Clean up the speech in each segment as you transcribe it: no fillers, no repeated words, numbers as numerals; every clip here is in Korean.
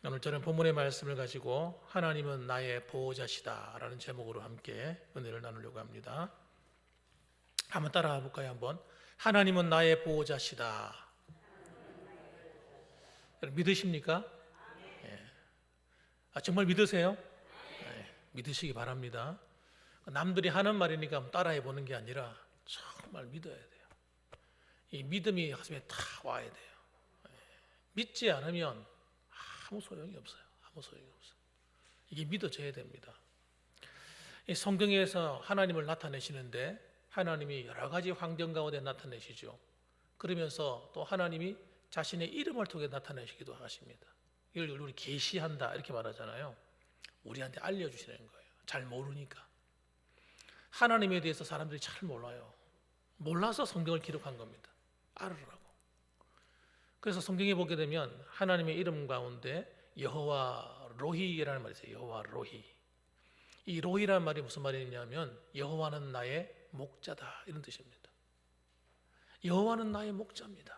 오늘 저는 본문의 말씀을 가지고 하나님은 나의 보호자시다 라는 제목으로 함께 은혜를 나누려고 합니다. 한번 따라가 볼까요? 한번. 하나님은 나의 보호자시다. 믿으십니까? 예. 정말 믿으세요? 믿으시기 바랍니다. 남들이 하는 말이니까 한번 따라해 보는 게 아니라 정말 믿어야 돼요. 이 믿음이 가슴에 다 와야 돼요. 믿지 않으면 아무 소용이 없어요. 아무 소용이 없어요. 이게 믿어져야 됩니다. 이 성경에서 하나님을 나타내시는데 하나님이 여러 가지 환경 가운데 나타내시죠. 그러면서 또 하나님이 자신의 이름을 통해 나타내시기도 하십니다. 이걸 우리 계시한다 이렇게 말하잖아요. 우리한테 알려주시는 거예요. 잘 모르니까. 하나님에 대해서 사람들이 잘 몰라요. 몰라서 성경을 기록한 겁니다. 알으라고. 그래서 성경에 보게 되면 하나님의 이름 가운데 여호와 로히라는 말이 있어요. 여호와 로히. 이 로히라는 말이 무슨 말이냐면 여호와는 나의 목자다 이런 뜻입니다. 여호와는 나의 목자입니다.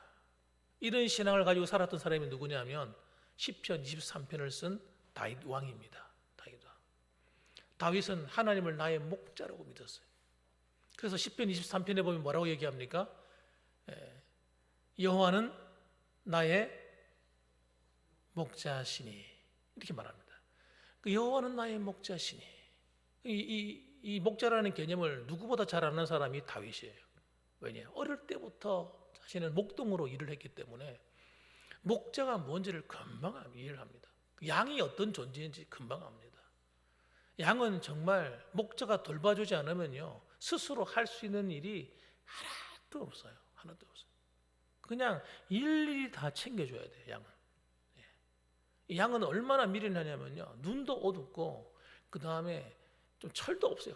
이런 신앙을 가지고 살았던 사람이 누구냐면 시편 23편을 쓴 다윗 왕입니다. 다윗은 하나님을 나의 목자라고 믿었어요. 그래서 시편 23편에 보면 뭐라고 얘기합니까? 여호와는 나의 목자시니 이렇게 말합니다. 그 여호와는 나의 목자시니 이 목자라는 개념을 누구보다 잘 아는 사람이 다윗이에요. 왜냐? 어릴 때부터 자신은 목동으로 일을 했기 때문에 목자가 뭔지를 금방 이해를 합니다. 양이 어떤 존재인지 금방 압니다. 양은 정말 목자가 돌봐주지 않으면요 스스로 할 수 있는 일이 하나도 없어요. 하나도 없어요. 그냥 일일이 다 챙겨줘야 돼요. 양은. 이 양은 얼마나 미련하냐면요 눈도 어둡고 그 다음에 좀 철도 없어요.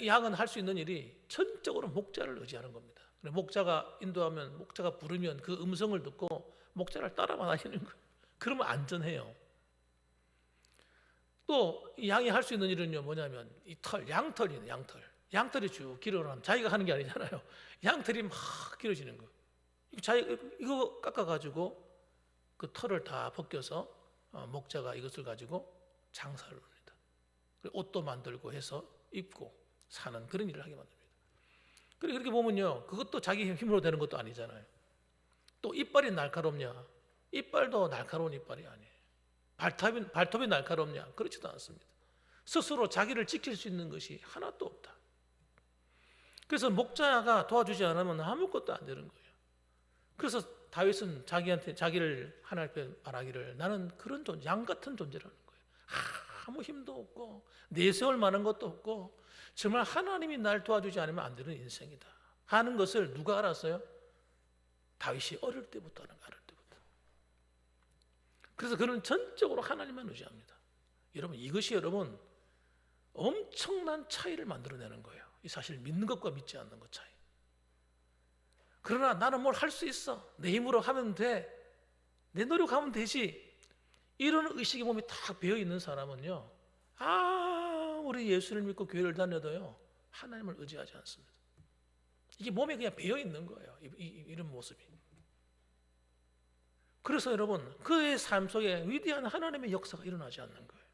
양은 할 수 있는 일이 전적으로 목자를 의지하는 겁니다. 목자가 인도하면 목자가 부르면 그 음성을 듣고 목자를 따라만 하시는 거예요. 그러면 안전해요. 또 양이 할 수 있는 일은요 뭐냐면 이 양털이에요. 양털이 쭉 길어나면 자기가 하는 게 아니잖아요. 양털이 막 길어지는 거예요. 이거 깎아가지고 그 털을 다 벗겨서 목자가 이것을 가지고 장사를 합니다. 옷도 만들고 해서 입고 사는 그런 일을 하게 만듭니다. 그렇게 보면요 그것도 자기 힘으로 되는 것도 아니잖아요. 또 이빨이 날카롭냐? 이빨도 날카로운 이빨이 아니에요. 발톱이 날카롭냐? 그렇지도 않습니다. 스스로 자기를 지킬 수 있는 것이 하나도 없다. 그래서 목자가 도와주지 않으면 아무것도 안 되는 거예요. 그래서 다윗은 자기를 하나님 앞에 말하기를 나는 그런 양 같은 존재라는 거예요. 아무 힘도 없고 내세울 만한 것도 없고 정말 하나님이 날 도와주지 않으면 안 되는 인생이다 하는 것을 누가 알았어요? 다윗이 어릴 때부터 하는 거예요. 그래서 그는 전적으로 하나님만 의지합니다. 이것이 엄청난 차이를 만들어내는 거예요. 이 사실 믿는 것과 믿지 않는 것 차이. 그러나 나는 뭘 할 수 있어. 내 힘으로 하면 돼. 내 노력하면 되지. 이런 의식이 몸에 딱 배어 있는 사람은요. 우리 예수를 믿고 교회를 다녀도요. 하나님을 의지하지 않습니다. 이게 몸에 그냥 배어 있는 거예요. 이런 모습이. 그래서 여러분 그의 삶 속에 위대한 하나님의 역사가 일어나지 않는 거예요.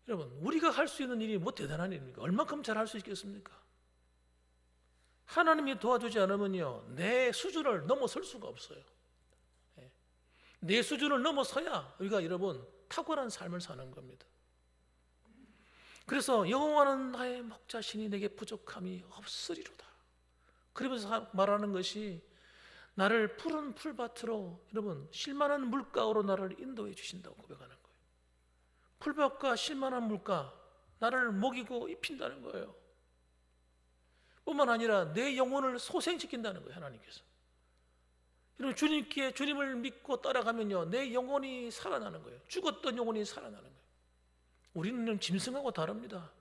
여러분 우리가 할 수 있는 일이 뭐 대단한 일입니까? 얼만큼 잘 할 수 있겠습니까? 하나님이 도와주지 않으면요 내 수준을 넘어설 수가 없어요. 내 수준을 넘어서야 우리가 여러분 탁월한 삶을 사는 겁니다. 그래서 여호와는 나의 목자시니 내게 부족함이 없으리로다. 그러면서 말하는 것이 나를 푸른 풀밭으로 여러분 쉴만한 물가로 나를 인도해 주신다고 고백하는 거예요. 풀밭과 쉴만한 물가 나를 먹이고 입힌다는 거예요. 뿐만 아니라 내 영혼을 소생시킨다는 거예요. 하나님께서. 여러분 주님을 믿고 따라가면요 내 영혼이 살아나는 거예요. 죽었던 영혼이 살아나는 거예요. 우리는 짐승하고 다릅니다.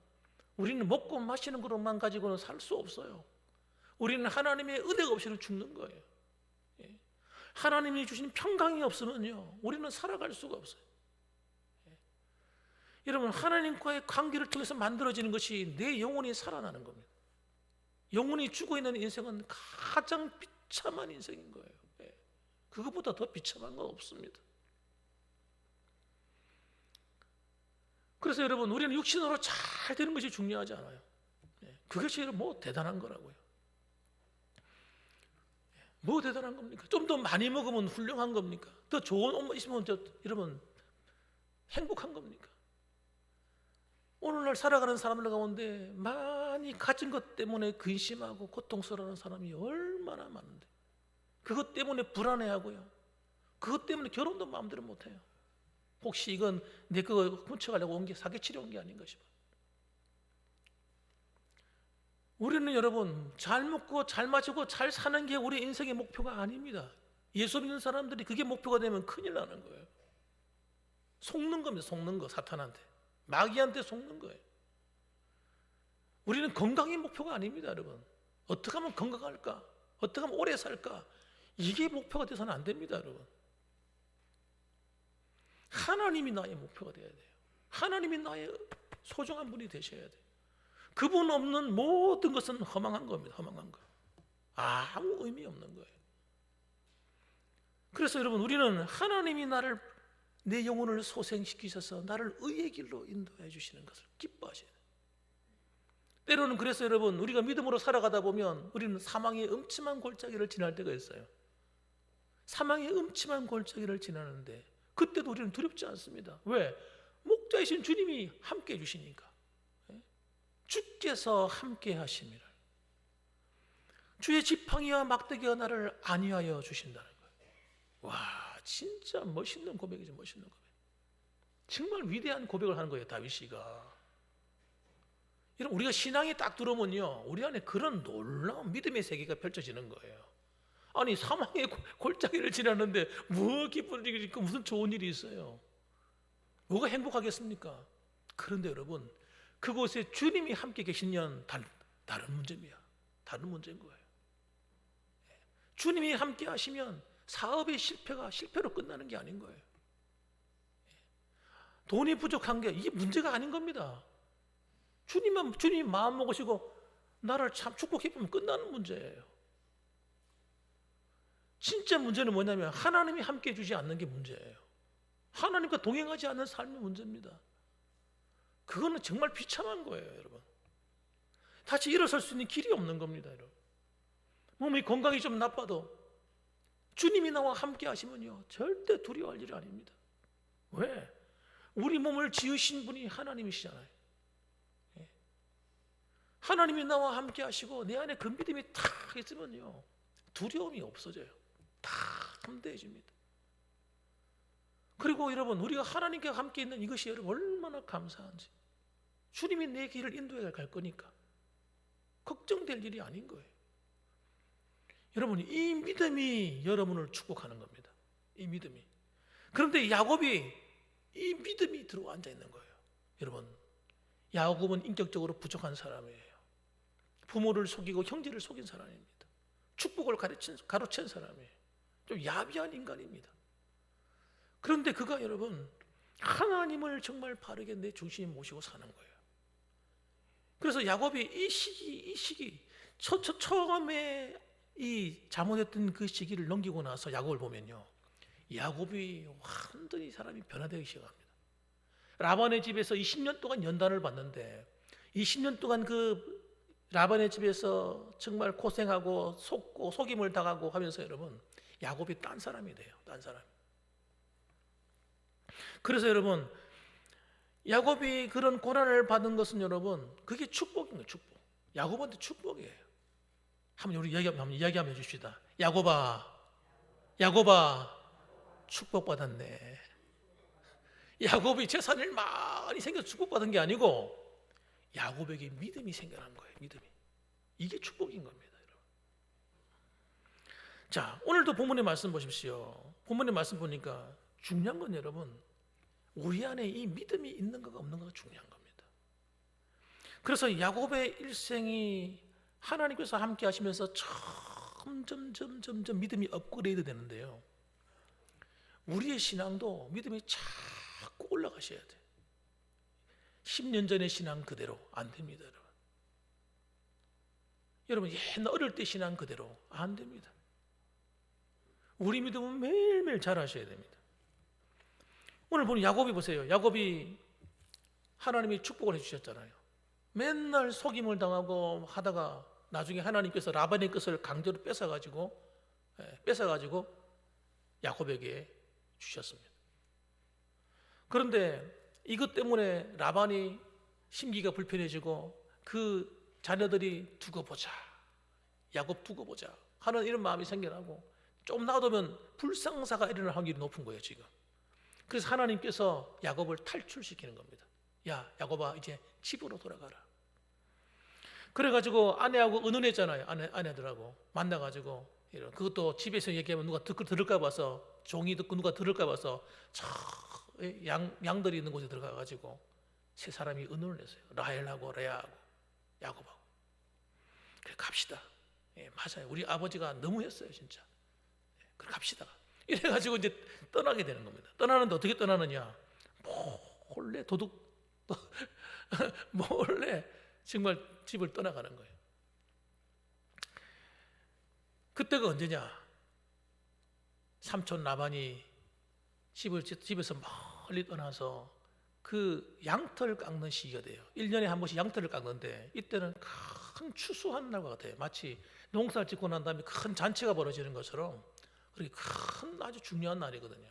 우리는 먹고 마시는 것만 가지고는 살 수 없어요. 우리는 하나님의 은혜가 없이는 죽는 거예요. 하나님이 주신 평강이 없으면요 우리는 살아갈 수가 없어요. 여러분 하나님과의 관계를 통해서 만들어지는 것이 내 영혼이 살아나는 겁니다. 영혼이 죽어있는 인생은 가장 비참한 인생인 거예요. 그것보다 더 비참한 건 없습니다. 그래서 여러분, 우리는 육신으로 잘 되는 것이 중요하지 않아요. 그것이 뭐 대단한 거라고요. 뭐 대단한 겁니까? 좀 더 많이 먹으면 훌륭한 겁니까? 더 좋은 옷만 있으면 여러분 행복한 겁니까? 오늘날 살아가는 사람들 가운데 많이 가진 것 때문에 근심하고 고통스러워하는 사람이 얼마나 많은데, 그것 때문에 불안해하고요, 그것 때문에 결혼도 마음대로 못해요. 혹시 이건 내 거 훔쳐가려고 온 게, 사기치려 온 게 아닌가 싶어요. 우리는 여러분 잘 먹고 잘 마시고 잘 사는 게 우리 인생의 목표가 아닙니다. 예수 믿는 사람들이 그게 목표가 되면 큰일 나는 거예요. 속는 겁니다. 속는 거, 사탄한테, 마귀한테 속는 거예요. 우리는 건강이 목표가 아닙니다. 여러분, 어떻게 하면 건강할까, 어떻게 하면 오래 살까, 이게 목표가 돼서는 안 됩니다. 여러분, 하나님이 나의 목표가 돼야 돼요. 하나님이 나의 소중한 분이 되셔야 돼요. 그분 없는 모든 것은 허망한 겁니다. 허망한 거, 아무 의미 없는 거예요. 그래서 여러분, 우리는 하나님이 나를, 내 영혼을 소생시키셔서 나를 의의 길로 인도해 주시는 것을 기뻐하셔야 돼요. 때로는 그래서 여러분, 우리가 믿음으로 살아가다 보면 우리는 사망의 음침한 골짜기를 지날 때가 있어요. 사망의 음침한 골짜기를 지나는데 그때도 우리는 두렵지 않습니다. 왜? 목자이신 주님이 함께 해 주시니까. 주께서 함께 하심이라. 주의 지팡이와 막대기가 나를 안위하여 주신다는 거예요. 와, 진짜 멋있는 고백이죠. 멋있는 고백. 정말 위대한 고백을 하는 거예요, 다윗이가. 여러분, 우리가 신앙이 딱 들어오면요, 우리 안에 그런 놀라운 믿음의 세계가 펼쳐지는 거예요. 아니, 사망의 골짜기를 지나는데 뭐 기쁜 일이 있고 무슨 좋은 일이 있어요? 뭐가 행복하겠습니까? 그런데 여러분, 그곳에 주님이 함께 계시면 다른 문제입니다. 다른 문제인 거예요. 주님이 함께 하시면 사업의 실패가 실패로 끝나는 게 아닌 거예요. 돈이 부족한 게 이게 문제가 아닌 겁니다. 주님이 마음 먹으시고 나를 참 축복해 보면 끝나는 문제예요. 진짜 문제는 뭐냐면 하나님이 함께 해주지 않는 게 문제예요. 하나님과 동행하지 않는 삶이 문제입니다. 그거는 정말 비참한 거예요, 여러분. 다시 일어설 수 있는 길이 없는 겁니다, 여러분. 몸이 건강이 좀 나빠도 주님이 나와 함께 하시면요, 절대 두려워할 일이 아닙니다. 왜? 우리 몸을 지으신 분이 하나님이시잖아요. 하나님이 나와 함께 하시고 내 안에 그 믿음이 탁 있으면요, 두려움이 없어져요. 다 함대해집니다. 그리고 여러분, 우리가 하나님과 함께 있는 이것이 여러분 얼마나 감사한지. 주님이 내 길을 인도해 갈 거니까 걱정될 일이 아닌 거예요. 여러분, 이 믿음이 여러분을 축복하는 겁니다. 이 믿음이. 그런데 야곱이 이 믿음이 들어 앉아 있는 거예요. 여러분, 야곱은 인격적으로 부족한 사람이에요. 부모를 속이고 형제를 속인 사람입니다. 축복을 가로챈 사람이에요. 좀 야비한 인간입니다. 그런데 그가 여러분, 하나님을 정말 바르게 내 중심에 모시고 사는 거예요. 그래서 야곱이 이 시기 처음에 이 잘못했던 그 시기를 넘기고 나서 야곱을 보면요, 야곱이 완전히 사람이 변화되기 시작합니다. 라반의 집에서 20년 동안 연단을 받는데 20년 동안 그 라반의 집에서 정말 고생하고 속고 속임을 당하고 하면서 여러분, 야곱이 딴 사람이 돼요. 딴 사람. 그래서 여러분, 야곱이 그런 고난을 받은 것은 여러분, 그게 축복인 거예요. 축복. 야곱한테 축복이에요. 한번 우리 이야기 한번 해줍시다. 야곱아, 축복받았네. 야곱이 재산을 많이 생겨서 축복받은 게 아니고 야곱에게 믿음이 생겨난 거예요. 믿음이. 이게 축복인 겁니다, 여러분. 자, 오늘도 본문의 말씀 보십시오. 본문의 말씀 보니까 중요한 건 여러분, 우리 안에 이 믿음이 있는 거가 없는 거가 중요한 겁니다. 그래서 야곱의 일생이 하나님께서 함께 하시면서 점점 믿음이 업그레이드 되는데요, 우리의 신앙도 믿음이 자꾸 올라가셔야 돼요. 10년 전의 신앙 그대로 안 됩니다, 여러분. 여러분, 옛날 어릴 때 신앙 그대로 안 됩니다. 우리 믿음은 매일매일 자라셔야 됩니다. 오늘 보는 야곱이 보세요. 야곱이 하나님이 축복을 해주셨잖아요. 맨날 속임을 당하고 하다가 나중에 하나님께서 라반의 것을 강제로 뺏어가지고 야곱에게 주셨습니다. 그런데 이것 때문에 라반이 심기가 불편해지고 그 자녀들이 두고 보자, 야곱 두고 보자 하는 이런 마음이 생겨나고 좀 놔두면 불상사가 일어날 확률이 높은 거예요 지금. 그래서 하나님께서 야곱을 탈출시키는 겁니다. 야 야곱아 이제 집으로 돌아가라. 그래가지고 아내하고 의논했잖아요. 아내들하고 만나가지고 그것도 집에서 얘기하면 누가 들을까 봐서, 종이 듣고 누가 들을까 봐서 저 양들이 있는 곳에 들어가가지고 세 사람이 의논을 했어요. 라헬하고 레아하고 야곱하고. 그래 갑시다. 예, 맞아요. 우리 아버지가 너무 했어요 진짜. 그래 갑시다. 이래가지고 이제 떠나게 되는 겁니다. 떠나는데 어떻게 떠나느냐? 몰래 몰래 정말 집을 떠나가는 거예요. 그때가 언제냐? 삼촌 라반이 집에서 멀리 떠나서 그 양털을 깎는 시기가 돼요. 1년에 한 번씩 양털을 깎는데 이때는 큰 추수하는 날과 같아요. 마치 농사를 짓고 난 다음에 큰 잔치가 벌어지는 것처럼 그렇게 큰 아주 중요한 날이거든요.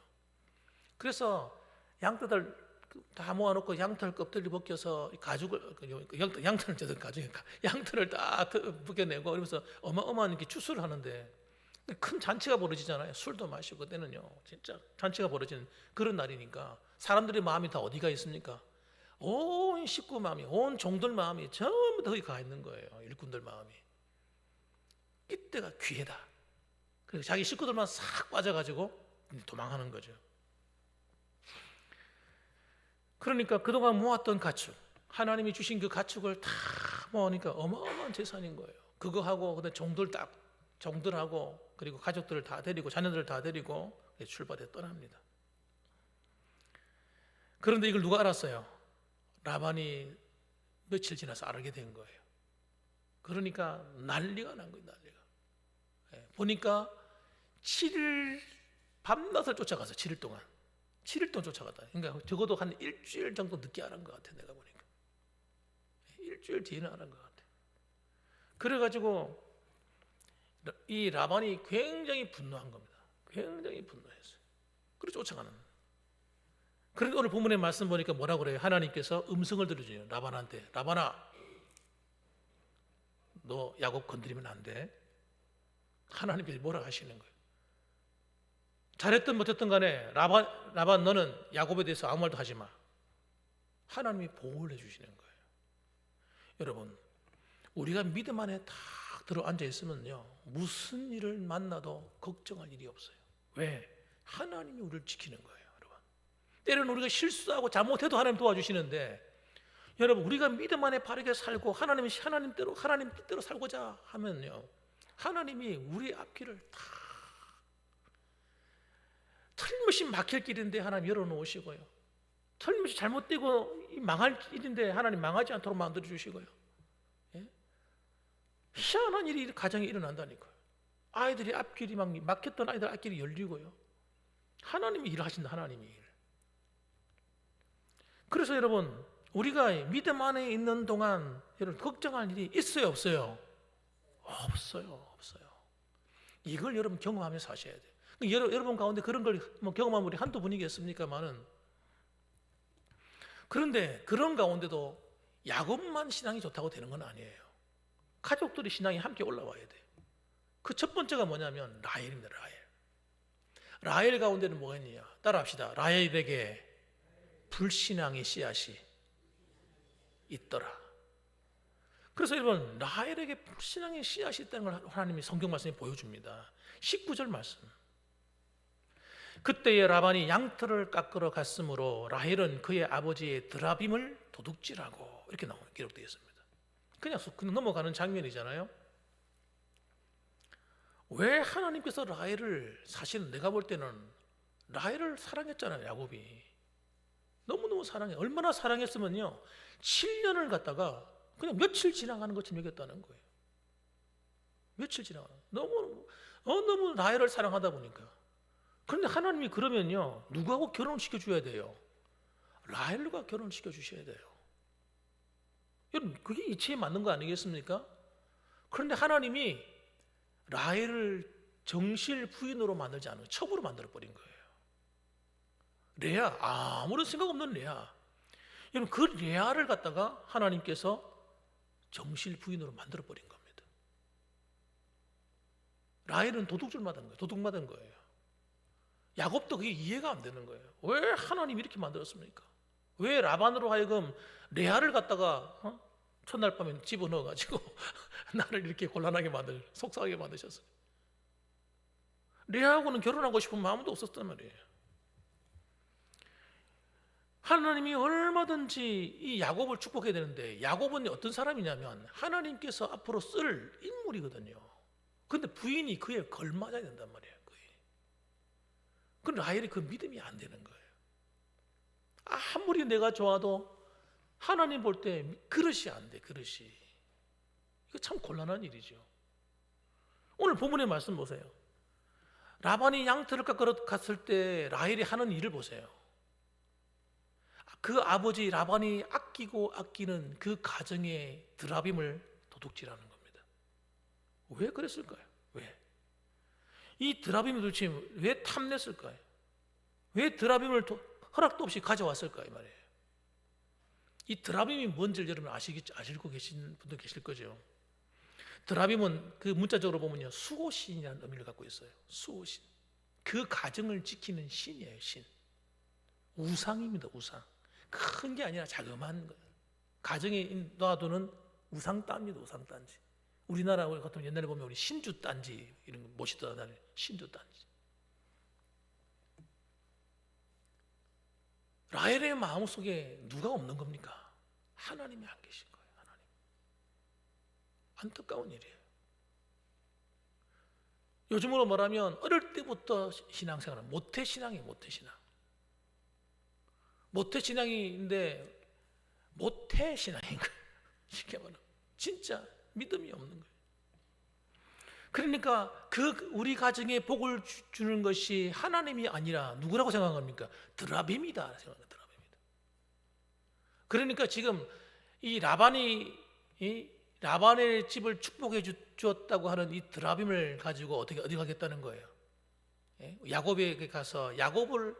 그래서 양떼들 다 모아놓고 양털 껍데기 벗겨서 가죽을 양털을 저든 가죽 양털을 다 벗겨내고 그러면서 어마어마한 이렇게 추수를 하는데 큰 잔치가 벌어지잖아요. 술도 마시고 그때는요 진짜 잔치가 벌어지는 그런 날이니까 사람들의 마음이 다 어디가 있습니까? 온 식구 마음이, 온 종들 마음이 전부 다 거기 가 있는 거예요. 일꾼들 마음이. 이때가 기회다. 그래서 자기 식구들만 싹 빠져가지고 도망하는 거죠. 그러니까 그동안 모았던 가축, 하나님이 주신 그 가축을 다 모으니까 어마어마한 재산인 거예요. 그거하고 그다음 종들하고 그리고 가족들을 다 데리고 자녀들을 다 데리고 출발해 떠납니다. 그런데 이걸 누가 알았어요? 라반이 며칠 지나서 알게 된 거예요. 그러니까 난리가 난 거예요. 난리가. 보니까 7일 밤낮을 쫓아가서 7일 동안 쫓아갔다. 그러니까 적어도 한 일주일 정도 늦게 안 한 것 같아. 내가 보니까 일주일 뒤에는 안 한 것 같아. 그래가지고 이 라반이 굉장히 분노한 겁니다. 굉장히 분노했어요. 그래서 쫓아가는. 그런데 오늘 본문의 말씀 보니까 뭐라고 그래요? 하나님께서 음성을 들려줘요. 라반한테. 라반아, 너 야곱 건드리면 안 돼. 하나님께서 뭐라 하시는 거예요? 잘했든 못했든 간에 라반 너는 야곱에 대해서 아무 말도 하지 마. 하나님이 보호를 해주시는 거예요. 여러분, 우리가 믿음 안에 딱 들어 앉아 있으면요 무슨 일을 만나도 걱정할 일이 없어요. 왜? 하나님이 우리를 지키는 거예요. 여러분, 때로는 우리가 실수하고 잘못해도 하나님 도와주시는데, 여러분 우리가 믿음 안에 바르게 살고 하나님 뜻대로 살고자 하면요 하나님이 우리 앞길을 다 틀림없이 막힐 길인데 하나님 열어놓으시고요, 틀림없이 잘못되고 망할 일인데 하나님 망하지 않도록 만들어주시고요, 예? 희한한 일이 가정에 일어난다니까요. 아이들이 앞길이 막혔던 아이들 앞길이 열리고요, 하나님이 일을 하신다. 하나님이 일. 그래서 여러분 우리가 믿음 안에 있는 동안 여러분 걱정할 일이 있어요 없어요? 없어요. 이걸 여러분 경험하면서 사셔야 돼요. 여러분 가운데 그런 걸 경험한 분이 한두 분이겠습니까마는, 그런데 그런 가운데도 야곱만 신앙이 좋다고 되는 건 아니에요. 가족들이 신앙이 함께 올라와야 돼요. 그 첫 번째가 뭐냐면 라헬입니다. 라헬 가운데는 뭐가 있느냐? 따라합시다. 라헬에게 불신앙의 씨앗이 있더라. 그래서 여러분 라헬에게 불신앙의 씨앗이 있다는 걸 하나님이 성경 말씀에 보여줍니다. 19절 말씀. 그때에 라반이 양털을 깎으러 갔으므로 라헬은 그의 아버지의 드라빔을 도둑질하고, 이렇게 기록되어 있습니다. 그냥 넘어가는 장면이잖아요. 왜 하나님께서 라헬을, 사실은 내가 볼 때는 라헬을 사랑했잖아요. 야곱이 너무너무 사랑해. 얼마나 사랑했으면요 7년을 갖다가 그냥 며칠 지나가는 것처럼 여겼다는 거예요. 며칠 지나가는. 너무 라헬을 사랑하다 보니까 그런데 하나님이 그러면요, 누구하고 결혼시켜 줘야 돼요? 라헬과 결혼시켜 주셔야 돼요. 여러분, 그게 이치에 맞는 거 아니겠습니까? 그런데 하나님이 라헬을 정실 부인으로 만들지 않은 첩으로 만들어 버린 거예요. 레아, 아무런 생각 없는 레아. 여러분, 그 레아를 갖다가 하나님께서 정실 부인으로 만들어 버린 겁니다. 라헬은 도둑질 맞은 거예요. 도둑 맞은 거예요. 야곱도 그게 이해가 안 되는 거예요. 왜 하나님이 이렇게 만들었습니까? 왜 라반으로 하여금 레아를 갖다가 첫날 밤에 집어넣어 가지고 나를 이렇게 곤란하게 속상하게 만드셨어요. 레아하고는 결혼하고 싶은 마음도 없었단 말이에요. 하나님이 얼마든지 이 야곱을 축복해야 되는데, 야곱은 어떤 사람이냐면 하나님께서 앞으로 쓸 인물이거든요. 근데 부인이 그에 걸맞아야 된단 말이에요. 그 라헬이 그 믿음이 안 되는 거예요. 아무리 내가 좋아도 하나님 볼 때 그릇이 안 돼. 그릇이. 이거 참 곤란한 일이죠. 오늘 본문의 말씀 보세요. 라반이 양털을 깎으러 갔을 때 라헬이 하는 일을 보세요. 그 아버지 라반이 아끼고 아끼는 그 가정의 드라빔을 도둑질하는 겁니다. 왜 그랬을까요? 왜? 이 드라빔이 도대체 왜 탐냈을까요? 왜 드라빔을 허락도 없이 가져왔을까요? 말이에요. 이 드라빔이 뭔지를 여러분 아시고 계신 분도 계실 거죠. 드라빔은 그 문자적으로 보면요, 수호신이라는 의미를 갖고 있어요. 수호신. 그 가정을 지키는 신이에요. 신. 우상입니다. 우상. 큰 게 아니라 자그마한 거예요. 가정에 놔두는 우상단지도 우상단지. 우리나라 같은 옛날에 보면 우리 신주단지 이런 거 모시던 신주단지. 라헬의 마음속에 누가 없는 겁니까? 하나님이 안 계신 거예요. 하나님. 안타까운 일이에요. 요즘으로 말하면 어릴 때부터 신앙생활은 모태신앙이에요. 모태신앙. 모태신앙인데 모태신앙인 거예요. 쉽게 말하면 진짜 믿음이 없는 거예요. 그러니까 우리 가정에 복을 주는 것이 하나님이 아니라 누구라고 생각한 겁니까? 드라빔이다 생각합니다. 드라빔이다. 그러니까 지금 이 라반의 집을 축복해 주었다고 하는 이 드라빔을 가지고 어디 가겠다는 거예요? 야곱에게 가서 야곱을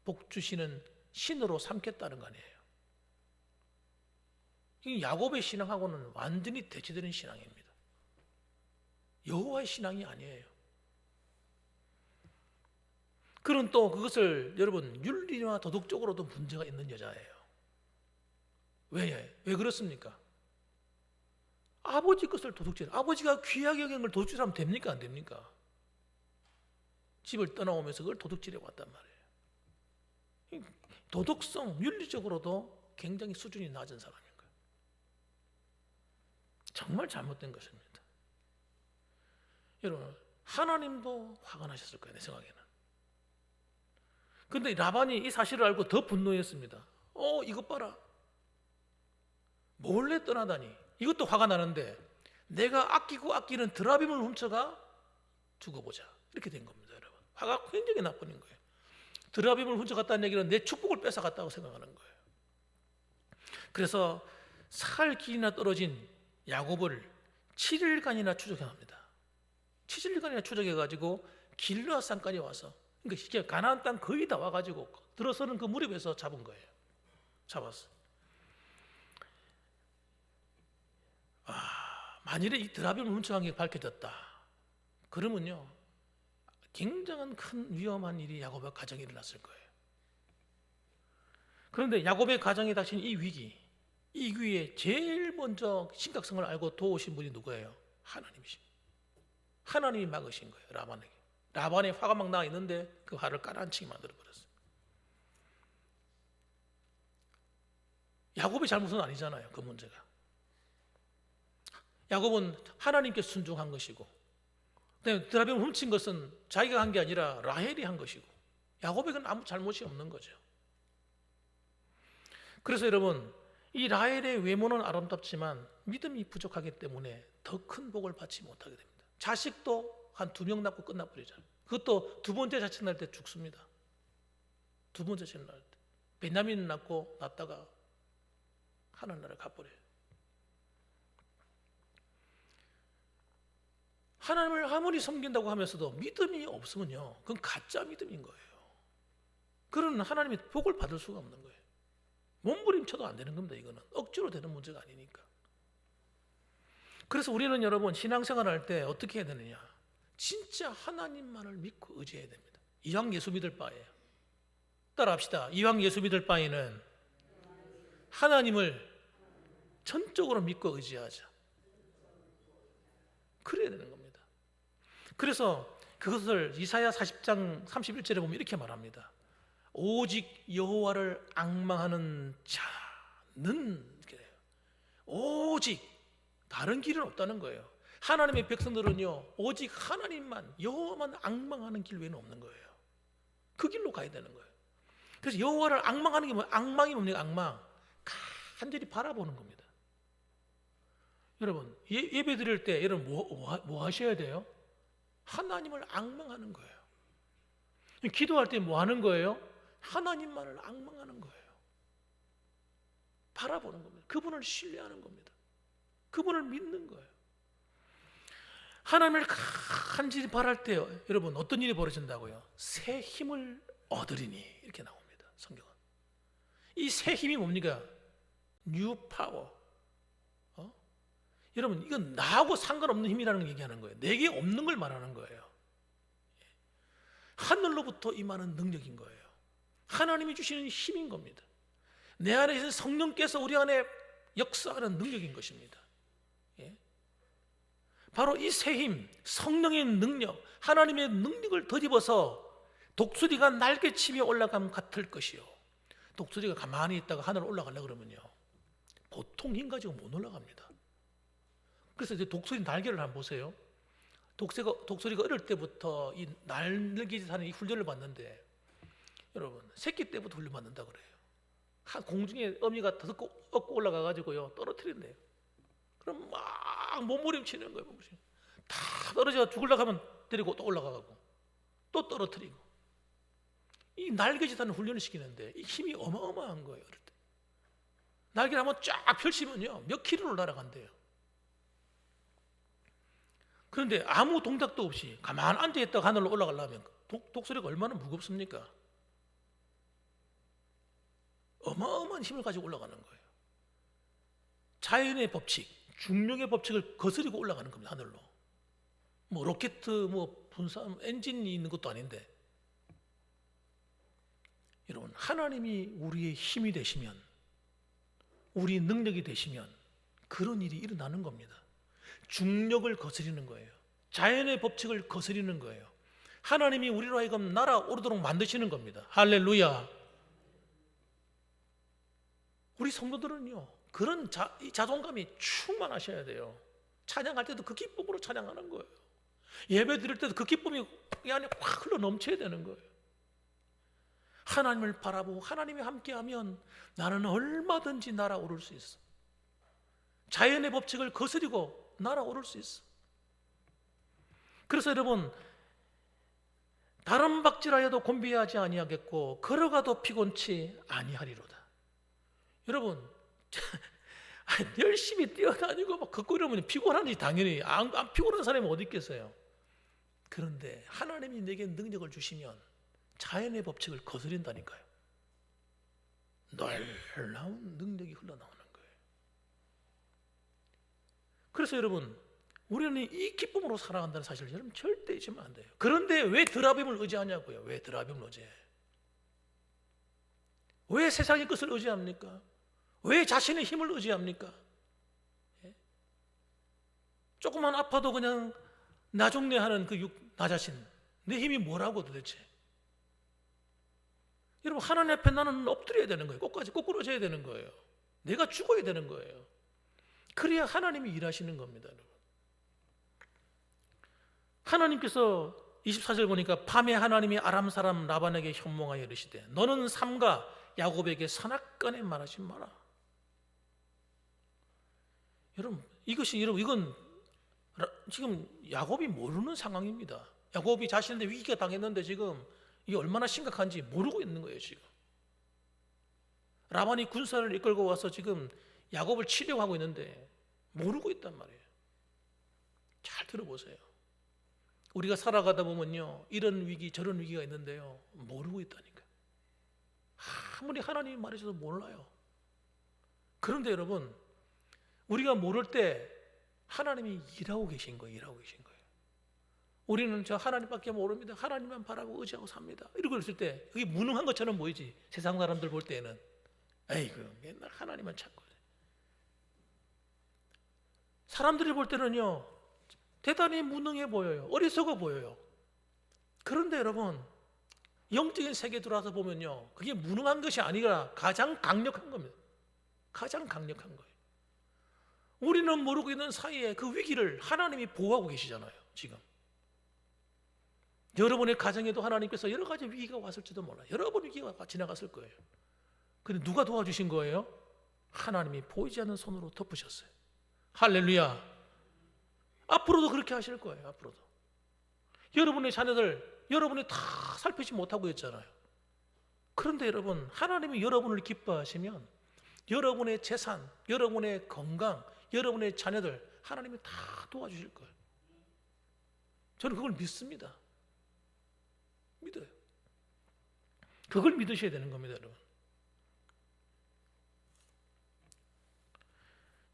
복 주시는 신으로 삼겠다는 거 아니에요. 이 야곱의 신앙하고는 완전히 대치되는 신앙입니다. 여호와의 신앙이 아니에요. 그는 또 그것을 여러분 윤리와 도덕적으로도 문제가 있는 여자예요. 왜 그렇습니까? 아버지 것을 도둑질, 아버지가 귀하게 여긴 걸 도둑질하면 됩니까? 안 됩니까? 집을 떠나오면서 그걸 도둑질해 왔단 말이에요. 도덕성, 윤리적으로도 굉장히 수준이 낮은 사람인 거예요. 정말 잘못된 것입니다. 여러분, 하나님도 화가 나셨을 거예요, 내 생각에는. 그런데 라반이 이 사실을 알고 더 분노했습니다. 이것 봐라. 몰래 떠나다니. 이것도 화가 나는데 내가 아끼고 아끼는 드라빔을 훔쳐가 두고 보자. 이렇게 된 겁니다, 여러분. 화가 굉장히 나쁜 거예요. 드라빔을 훔쳐갔다는 얘기는 내 축복을 뺏어갔다고 생각하는 거예요. 그래서 살 길이나 떨어진 야곱을 7일간이나 추적해갑니다. 7일간이나 추적해가지고 길르앗산까지 와서, 그러니까 이게 가나안 땅 거의 다 와가지고 들어서는 그 무렵에서 잡은 거예요. 잡았어. 만일에 이 드라빔을 훔쳐간 게 밝혀졌다. 그러면요, 굉장한 큰 위험한 일이 야곱의 가정에 일어났을 거예요. 그런데 야곱의 가정에 닥친 이 위기에 제일 먼저 심각성을 알고 도우신 분이 누구예요? 하나님이십니다. 하나님이 막으신 거예요, 라반에게. 라반의 화가 막 나 있는데 그 화를 가라앉히게 만들어버렸어요. 야곱의 잘못은 아니잖아요, 그 문제가. 야곱은 하나님께 순종한 것이고, 드라빔을 훔친 것은 자기가 한 게 아니라 라헬이 한 것이고, 야곱에게는 아무 잘못이 없는 거죠. 그래서 여러분, 이 라헬의 외모는 아름답지만 믿음이 부족하기 때문에 더 큰 복을 받지 못하게 됩니다. 자식도 한 2명 낳고 끝나버리잖아요. 그것도 두 번째 자식 낳을 때 죽습니다. 두 번째 자식 낳을 때 베냐민 낳다가 하늘나라에 가버려요. 하나님을 아무리 섬긴다고 하면서도 믿음이 없으면요, 그건 가짜 믿음인 거예요. 그런 하나님의 복을 받을 수가 없는 거예요. 몸부림쳐도 안 되는 겁니다. 이거는 억지로 되는 문제가 아니니까. 그래서 우리는 여러분 신앙생활 할 때 어떻게 해야 되느냐, 진짜 하나님만을 믿고 의지해야 됩니다. 이왕 예수 믿을 바에, 따라합시다. 이왕 예수 믿을 바에는 하나님을 전적으로 믿고 의지하자. 그래야 되는 겁니다. 그래서 그것을 이사야 40장 31절에 보면 이렇게 말합니다. 오직 여호와를 앙망하는 자는, 오직 다른 길은 없다는 거예요. 하나님의 백성들은요, 오직 하나님만, 여호와만 앙망하는 길 외에는 없는 거예요. 그 길로 가야 되는 거예요. 그래서 여호와를 앙망하는 게 뭐예요? 앙망이 뭡니까? 앙망, 간절히 바라보는 겁니다. 여러분 예배 드릴 때 여러분 뭐 하셔야 돼요? 하나님을 앙망하는 거예요. 기도할 때 뭐 하는 거예요? 하나님만을 앙망하는 거예요. 바라보는 겁니다. 그분을 신뢰하는 겁니다. 그분을 믿는 거예요. 하나님을 간절히 바랄 때 여러분 어떤 일이 벌어진다고요? 새 힘을 얻으리니, 이렇게 나옵니다. 성경은. 이 새 힘이 뭡니까? 뉴 파워. 여러분 이건 나하고 상관없는 힘이라는 걸 얘기하는 거예요. 내게 없는 걸 말하는 거예요. 하늘로부터 임하는 능력인 거예요. 하나님이 주시는 힘인 겁니다. 내 안에 있는 성령께서 우리 안에 역사하는 능력인 것입니다. 바로 이 새 힘, 성령의 능력, 하나님의 능력을 덧입어서 독수리가 날개치며 올라가면 같을 것이요. 독수리가 가만히 있다가 하늘을 올라가려고 그러면요, 보통 힘 가지고 못 올라갑니다. 그래서 이제 독수리 날개를 한번 보세요. 독수리가 어릴 때부터 이 날개짓 하는 이 훈련을 받는데, 여러분 새끼 때부터 훈련 받는다 그래요. 공중에 어미가 얻고 올라가가지고요 떨어뜨린대요. 그럼 막 몸부림치는 거예요. 다 떨어져 죽으려고 하면 데리고 또 올라가고 또 떨어뜨리고, 이 날개짓 하는 훈련을 시키는데 이 힘이 어마어마한 거예요. 어릴 때 날개를 한번 쫙 펼치면요 몇 킬로를 날아간대요. 그런데 아무 동작도 없이 가만 앉아있다가 하늘로 올라가려면 독수리가 얼마나 무겁습니까? 어마어마한 힘을 가지고 올라가는 거예요. 자연의 법칙, 중력의 법칙을 거스리고 올라가는 겁니다. 하늘로. 뭐 로켓, 뭐 분산 엔진이 있는 것도 아닌데, 여러분 하나님이 우리의 힘이 되시면, 우리 능력이 되시면 그런 일이 일어나는 겁니다. 중력을 거스리는 거예요. 자연의 법칙을 거스리는 거예요. 하나님이 우리로 하여금 날아오르도록 만드시는 겁니다. 할렐루야. 우리 성도들은요 그런 자존감이 충만하셔야 돼요. 찬양할 때도 그 기쁨으로 찬양하는 거예요. 예배 드릴 때도 그 기쁨이 이 안에 확 흘러 넘쳐야 되는 거예요. 하나님을 바라보고 하나님이 함께하면 나는 얼마든지 날아오를 수 있어. 자연의 법칙을 거스리고 날아오를 수 있어. 그래서 여러분 다른 박질하여도 곤비하지 아니하겠고 걸어가도 피곤치 아니하리로다. 여러분 열심히 뛰어다니고 막 걷고 이러면 피곤하지. 당연히 안 피곤한 사람이 어디 있겠어요. 그런데 하나님이 내게 능력을 주시면 자연의 법칙을 거스린다니까요. 놀라운 능력이 흘러나오는 거예요. 그래서 여러분 우리는 이 기쁨으로 살아간다는 사실을 여러분 절대 잊으면 안 돼요. 그런데 왜 드라빔을 의지하냐고요. 왜 드라빔을 의지해? 왜 세상의 것을 의지합니까? 왜 자신의 힘을 의지합니까? 예? 조금만 아파도 그냥 나중내하는 나 자신, 내 힘이 뭐라고 도대체? 여러분 하나님 앞에 나는 엎드려야 되는 거예요. 끝까지 꼬꾸러져야 되는 거예요. 내가 죽어야 되는 거예요. 그래야 하나님이 일하시는 겁니다. 여러분. 하나님께서 24절 보니까 밤에 하나님이 아람 사람 라반에게 현몽하여 이르시되 너는 삼가 야곱에게 선악간에 말하지 마라. 여러분 이건 지금 야곱이 모르는 상황입니다. 야곱이 자신한테 위기가 당했는데 지금 이게 얼마나 심각한지 모르고 있는 거예요. 지금 라반이 군사를 이끌고 와서 지금 야곱을 치려고 하고 있는데 모르고 있단 말이에요. 잘 들어보세요. 우리가 살아가다 보면요, 이런 위기 저런 위기가 있는데요, 모르고 있다니까. 아무리 하나님이 말해줘도 몰라요. 그런데 여러분, 우리가 모를 때 하나님이 일하고 계신 거예요. 일하고 계신 거예요. 우리는 저 하나님밖에 모릅니다. 하나님만 바라고 의지하고 삽니다. 이러고 있을 때 그게 무능한 것처럼 보이지. 세상 사람들 볼 때는 에이그 맨날 하나님만 찾고. 사람들이 볼 때는요, 대단히 무능해 보여요. 어리석어 보여요. 그런데 여러분, 영적인 세계에 들어와서 보면요, 그게 무능한 것이 아니라 가장 강력한 겁니다. 가장 강력한 거예요. 우리는 모르고 있는 사이에 그 위기를 하나님이 보호하고 계시잖아요. 지금 여러분의 가정에도 하나님께서 여러 가지 위기가 왔을지도 몰라요. 여러 번 위기가 지나갔을 거예요. 근데 누가 도와주신 거예요? 하나님이 보이지 않는 손으로 덮으셨어요. 할렐루야. 앞으로도 그렇게 하실 거예요. 앞으로도. 여러분의 자녀들 여러분이 다 살피지 못하고 있잖아요. 그런데 여러분, 하나님이 여러분을 기뻐하시면 여러분의 재산, 여러분의 건강, 여러분의 자녀들 하나님이 다 도와주실 거예요. 저는 그걸 믿습니다. 믿어요. 그걸 믿으셔야 되는 겁니다, 여러분.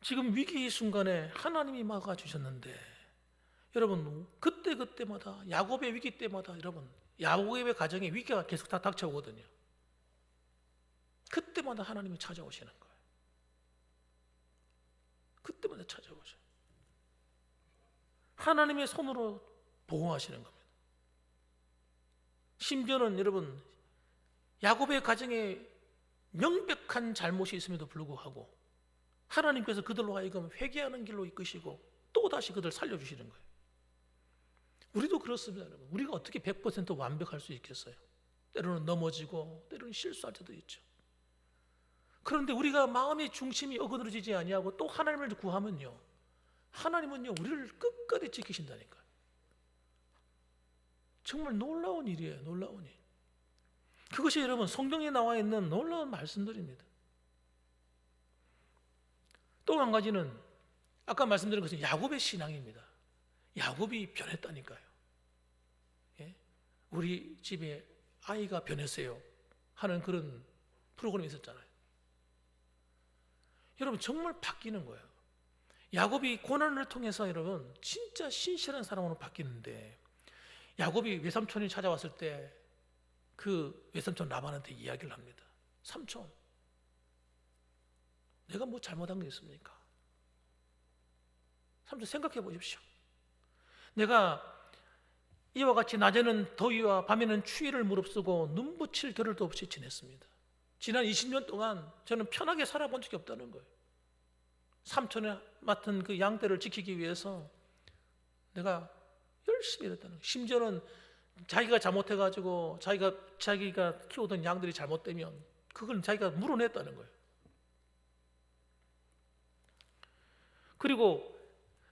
지금 위기 순간에 하나님이 막아주셨는데, 여러분, 그때마다 야곱의 위기 때마다 여러분, 야곱의 가정에 위기가 계속 다 닥쳐오거든요. 그때마다 하나님이 찾아오시는 거예요. 그때마다 찾아오셔요. 하나님의 손으로 보호하시는 겁니다. 심지어는 여러분, 야곱의 가정에 명백한 잘못이 있음에도 불구하고 하나님께서 그들로 하여금 회개하는 길로 이끄시고 또다시 그들 살려주시는 거예요. 우리도 그렇습니다, 여러분. 우리가 어떻게 100% 완벽할 수 있겠어요? 때로는 넘어지고 때로는 실수할 때도 있죠. 그런데 우리가 마음의 중심이 어그러지지 아니하고 또 하나님을 구하면요, 하나님은요 우리를 끝까지 지키신다니까요. 정말 놀라운 일이에요. 놀라운 일. 그것이 여러분 성경에 나와 있는 놀라운 말씀들입니다. 또 한 가지는 아까 말씀드린 것은 야곱의 신앙입니다. 야곱이 변했다니까요. 예? 우리 집에 아이가 변했어요 하는 그런 프로그램이 있었잖아요. 여러분, 정말 바뀌는 거예요. 야곱이 고난을 통해서 여러분 진짜 신실한 사람으로 바뀌는데, 야곱이 외삼촌이 찾아왔을 때 그 외삼촌 라반한테 이야기를 합니다. 삼촌, 내가 뭐 잘못한 게 있습니까? 삼촌, 생각해 보십시오. 내가 이와 같이 낮에는 더위와 밤에는 추위를 무릅쓰고 눈붙일 겨를도 없이 지냈습니다. 지난 20년 동안 저는 편하게 살아본 적이 없다는 거예요. 삼촌이 맡은 그 양떼를 지키기 위해서 내가 열심히 일했다는 거예요. 심지어는 자기가 잘못해가지고 자기가 키우던 양들이 잘못되면 그걸 자기가 물어냈다는 거예요. 그리고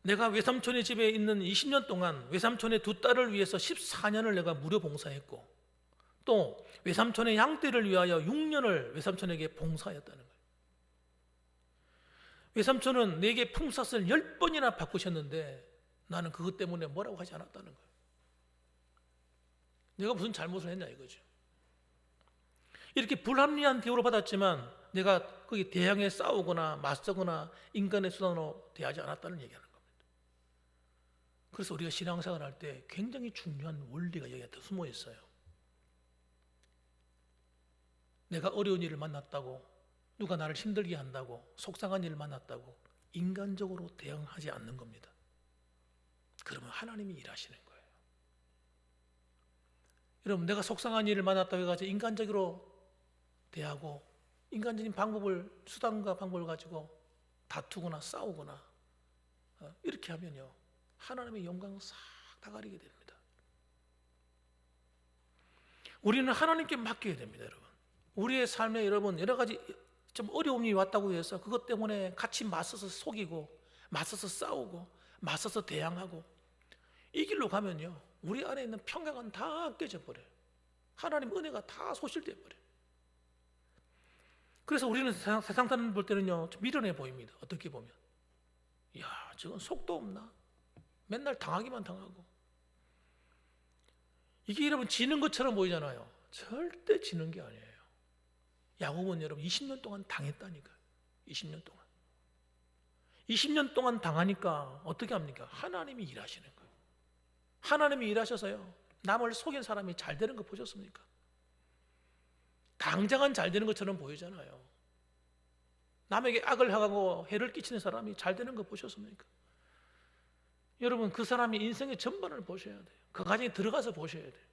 내가 외삼촌의 집에 있는 20년 동안 외삼촌의 두 딸을 위해서 14년을 내가 무료 봉사했고, 또 외삼촌의 양떼를 위하여 6년을 외삼촌에게 봉사했다는 거예요. 외삼촌은 내게 품삯을 10번이나 바꾸셨는데 나는 그것 때문에 뭐라고 하지 않았다는 거예요. 내가 무슨 잘못을 했냐 이거죠. 이렇게 불합리한 대우를 받았지만 내가 거기 대항해 싸우거나 맞서거나 인간의 수단으로 대하지 않았다는 얘기하는 겁니다. 그래서 우리가 신앙생활 할 때 굉장히 중요한 원리가 여기에 숨어 있어요. 내가 어려운 일을 만났다고, 누가 나를 힘들게 한다고, 속상한 일을 만났다고 인간적으로 대응하지 않는 겁니다. 그러면 하나님이 일하시는 거예요. 여러분, 내가 속상한 일을 만났다고 해가지고 인간적으로 대하고 인간적인 방법을, 수단과 방법을 가지고 다투거나 싸우거나 이렇게 하면요, 하나님의 영광을 싹 다 가리게 됩니다. 우리는 하나님께 맡겨야 됩니다, 여러분. 우리의 삶에 여러분 여러 가지 좀 어려움이 왔다고 해서 그것 때문에 같이 맞서서 속이고 맞서서 싸우고 맞서서 대항하고 이 길로 가면요, 우리 안에 있는 평강은 다 깨져 버려요. 하나님 은혜가 다 소실돼 버려요. 그래서 우리는 세상 사람 볼 때는요, 좀 미련해 보입니다. 어떻게 보면, 야, 저건 속도 없나? 맨날 당하기만 당하고. 이게 여러분 지는 것처럼 보이잖아요. 절대 지는 게 아니에요. 야곱은 여러분 20년 동안 당했다니까요. 20년 동안. 20년 동안 당하니까 어떻게 합니까? 하나님이 일하시는 거예요. 하나님이 일하셔서요, 남을 속인 사람이 잘 되는 거 보셨습니까? 당장은 잘 되는 것처럼 보이잖아요. 남에게 악을 행하고 해를 끼치는 사람이 잘 되는 거 보셨습니까? 여러분, 그 사람이 인생의 전반을 보셔야 돼요. 그 가정에 들어가서 보셔야 돼요.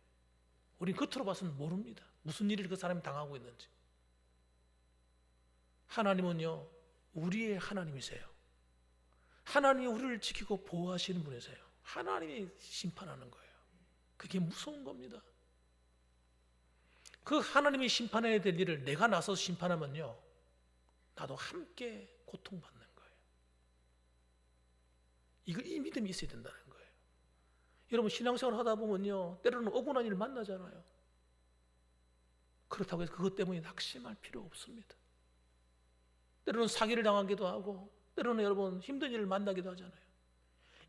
우린 겉으로 봐서는 모릅니다. 무슨 일을 그 사람이 당하고 있는지. 하나님은요, 우리의 하나님이세요. 하나님이 우리를 지키고 보호하시는 분이세요. 하나님이 심판하는 거예요. 그게 무서운 겁니다. 그 하나님이 심판해야 될 일을 내가 나서서 심판하면요, 나도 함께 고통받는 거예요. 이 믿음이 있어야 된다는 거예요. 여러분, 신앙생활 하다 보면요, 때로는 억울한 일 만나잖아요. 그렇다고 해서 그것 때문에 낙심할 필요 없습니다. 때로는 사기를 당하기도 하고, 때로는 여러분 힘든 일을 만나기도 하잖아요.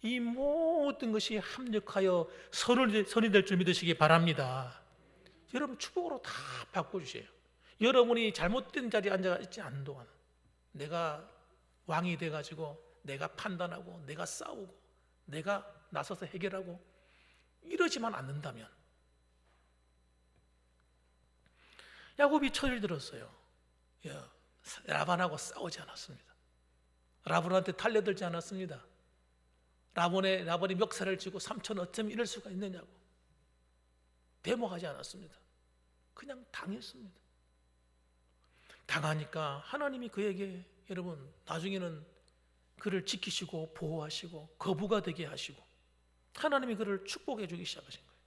이 모든 것이 합력하여 선이 될 줄 믿으시기 바랍니다. 여러분, 축복으로 다 바꿔주세요. 여러분이 잘못된 자리에 앉아 있지 않는 동안, 내가 왕이 돼가지고 내가 판단하고 내가 싸우고 내가 나서서 해결하고 이러지만 않는다면, 야곱이 처를 들었어요. 라반하고 싸우지 않았습니다. 라반한테 달려들지 않았습니다. 라반이 멱살을 쥐고 삼촌 어쩜 이럴 수가 있느냐고 대모하지 않았습니다. 그냥 당했습니다. 당하니까 하나님이 그에게, 여러분, 나중에는 그를 지키시고 보호하시고 거부가 되게 하시고 하나님이 그를 축복해 주기 시작하신 거예요.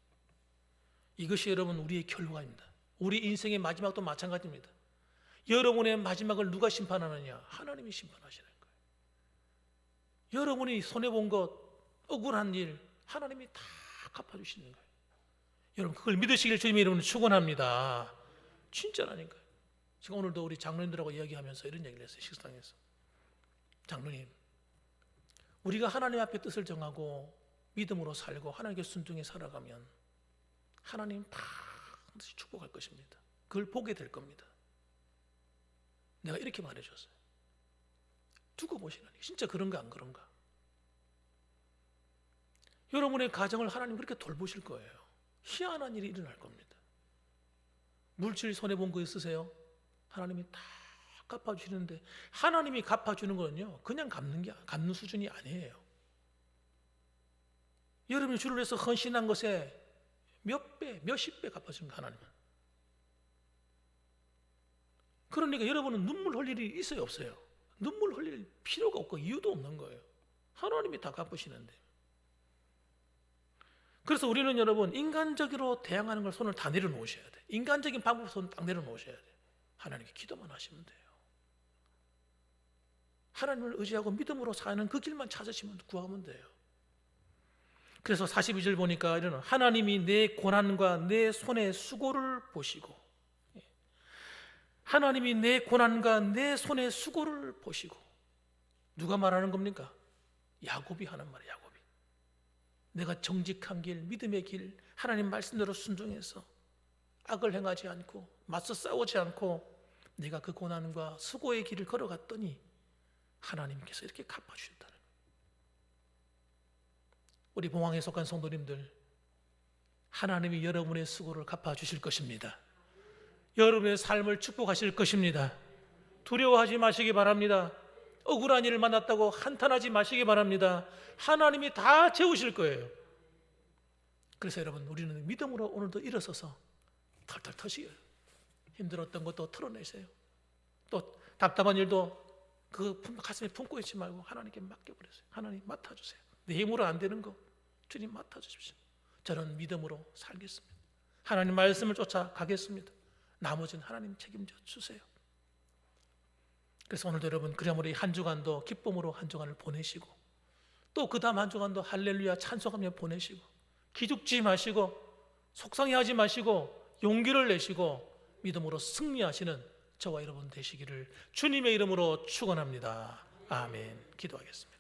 이것이 여러분 우리의 결과입니다. 우리 인생의 마지막도 마찬가지입니다. 여러분의 마지막을 누가 심판하느냐? 하나님이 심판하시는 거예요. 여러분이 손해본 것, 억울한 일, 하나님이 다 갚아주시는 거예요. 여러분, 그걸 믿으시길 주님의 이름으로 축원합니다. 진짜라니까요. 지금 오늘도 우리 장로님들하고 이야기하면서 이런 얘기를 했어요. 식당에서. 장로님, 우리가 하나님 앞에 뜻을 정하고 믿음으로 살고 하나님께 순종해 살아가면 하나님 반드시 축복할 것입니다. 그걸 보게 될 겁니다. 내가 이렇게 말해줬어요. 두고 보시라니. 진짜 그런가 안 그런가? 여러분의 가정을 하나님 그렇게 돌보실 거예요. 희한한 일이 일어날 겁니다. 물질 손해본 거 있으세요? 하나님이 다 갚아주시는데, 하나님이 갚아주는 거는요, 그냥 갚는 수준이 아니에요. 여러분이 주를 위해서 헌신한 것에 몇 배, 몇십 배 갚아주는 거, 하나님은. 그러니까 여러분은 눈물 흘릴 일이 있어요, 없어요? 눈물 흘릴 필요가 없고 이유도 없는 거예요. 하나님이 다 갚으시는데. 그래서 우리는 여러분, 인간적으로 대항하는 걸 손을 다 내려놓으셔야 돼요. 인간적인 방법으로 손을 딱 내려놓으셔야 돼요. 하나님께 기도만 하시면 돼요. 하나님을 의지하고 믿음으로 사는 그 길만 찾으시면, 구하면 돼요. 그래서 42절 보니까 이러는, 하나님이 내 고난과 내 손의 수고를 보시고, 하나님이 내 고난과 내 손의 수고를 보시고. 누가 말하는 겁니까? 야곱이 하는 말이에요. 야곱이. 내가 정직한 길, 믿음의 길, 하나님 말씀대로 순종해서 악을 행하지 않고 맞서 싸우지 않고 내가 그 고난과 수고의 길을 걸어갔더니 하나님께서 이렇게 갚아주셨다는 거예요. 우리 봉황에 속한 성도님들, 하나님이 여러분의 수고를 갚아주실 것입니다. 여러분의 삶을 축복하실 것입니다. 두려워하지 마시기 바랍니다. 억울한 일을 만났다고 한탄하지 마시기 바랍니다. 하나님이 다 채우실 거예요. 그래서 여러분, 우리는 믿음으로 오늘도 일어서서 털털 터시고요. 힘들었던 것도 털어내세요. 또 답답한 일도 그 가슴에 품고 있지 말고 하나님께 맡겨버리세요. 하나님 맡아주세요. 내 힘으로 안 되는 거 주님 맡아주십시오. 저는 믿음으로 살겠습니다. 하나님 말씀을 쫓아가겠습니다. 나머지는 하나님 책임져 주세요. 그래서 오늘도 여러분, 그러므로 한 주간도 기쁨으로 한 주간을 보내시고, 또 그 다음 한 주간도 할렐루야 찬송하며 보내시고, 기죽지 마시고 속상해하지 마시고 용기를 내시고 믿음으로 승리하시는 저와 여러분 되시기를 주님의 이름으로 축원합니다. 아멘. 기도하겠습니다.